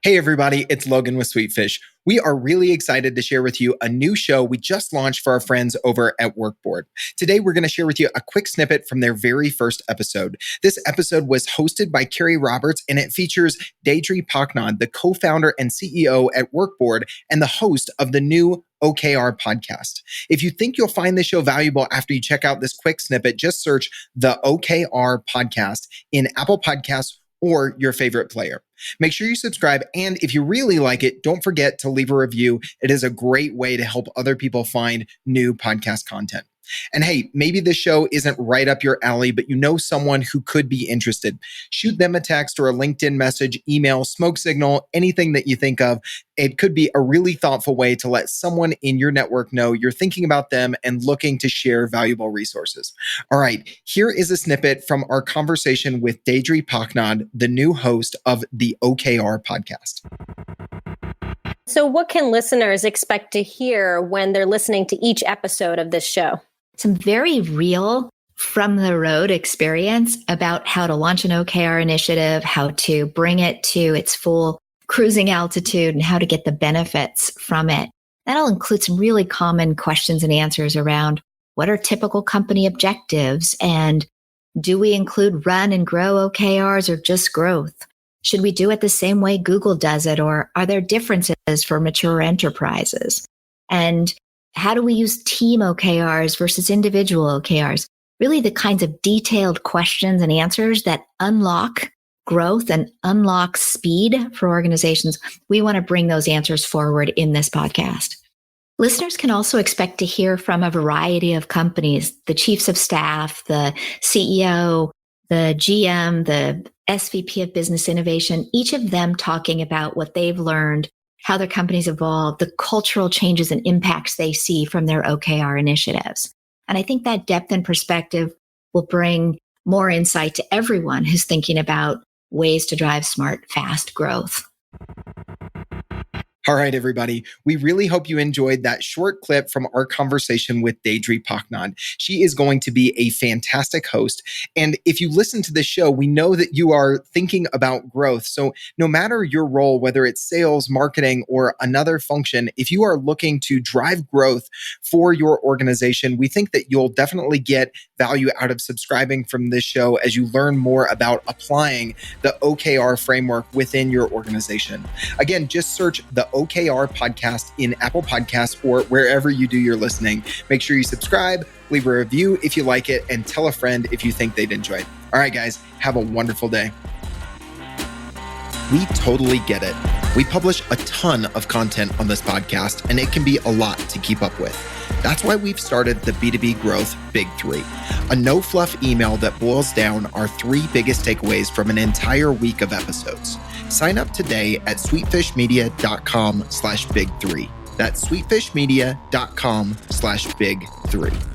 Hey everybody, it's Logan with Sweetfish. We are really excited to share with you a new show we just launched for our friends over at WorkBoard. Today, we're going to share with you a quick snippet from their very first episode. This episode was hosted by Carrie Roberts, and it features Deidre Paknad, the co-founder and CEO at WorkBoard and the host of the new OKR Podcast. If you think you'll find this show valuable after you check out this quick snippet, just search the OKR Podcast in Apple Podcasts or your favorite player. Make sure you subscribe, and if you really like it, don't forget to leave a review. It is a great way to help other people find new podcast content. And hey, maybe this show isn't right up your alley, but you know someone who could be interested. Shoot them a text or a LinkedIn message, email, smoke signal, anything that you think of. It could be a really thoughtful way to let someone in your network know you're thinking about them and looking to share valuable resources. All right, here is a snippet from our conversation with Deidre Paknad, the new host of the OKR Podcast. So what can listeners expect to hear when they're listening to each episode of this show? Some very real from the road experience about how to launch an OKR initiative, how to bring it to its full cruising altitude, and how to get the benefits from it. That'll include some really common questions and answers around what are typical company objectives, and do we include run and grow OKRs or just growth? Should we do it the same way Google does it, or are there differences for mature enterprises? And how do we use team OKRs versus individual OKRs? Really the kinds of detailed questions and answers that unlock growth and unlock speed for organizations. We want to bring those answers forward in this podcast. Listeners can also expect to hear from a variety of companies, the chiefs of staff, the CEO, the GM, the SVP of Business Innovation, each of them talking about what they've learned, how their companies evolve, the cultural changes and impacts they see from their OKR initiatives. And I think that depth and perspective will bring more insight to everyone who's thinking about ways to drive smart, fast growth. All right, everybody. We really hope you enjoyed that short clip from our conversation with Deidre Paknad. She is going to be a fantastic host. And if you listen to this show, we know that you are thinking about growth. So no matter your role, whether it's sales, marketing, or another function, if you are looking to drive growth for your organization, we think that you'll definitely get value out of subscribing from this show as you learn more about applying the OKR framework within your organization. Again, just search the OKR Podcast in Apple Podcasts or wherever you do your listening. Make sure you subscribe, leave a review if you like it, and tell a friend if you think they'd enjoy it. All right, guys, have a wonderful day. We totally get it. We publish a ton of content on this podcast, and it can be a lot to keep up with. That's why we've started the B2B Growth Big Three, a no-fluff email that boils down our 3 biggest takeaways from an entire week of episodes. Sign up today at sweetfishmedia.com/big3. That's sweetfishmedia.com/big3.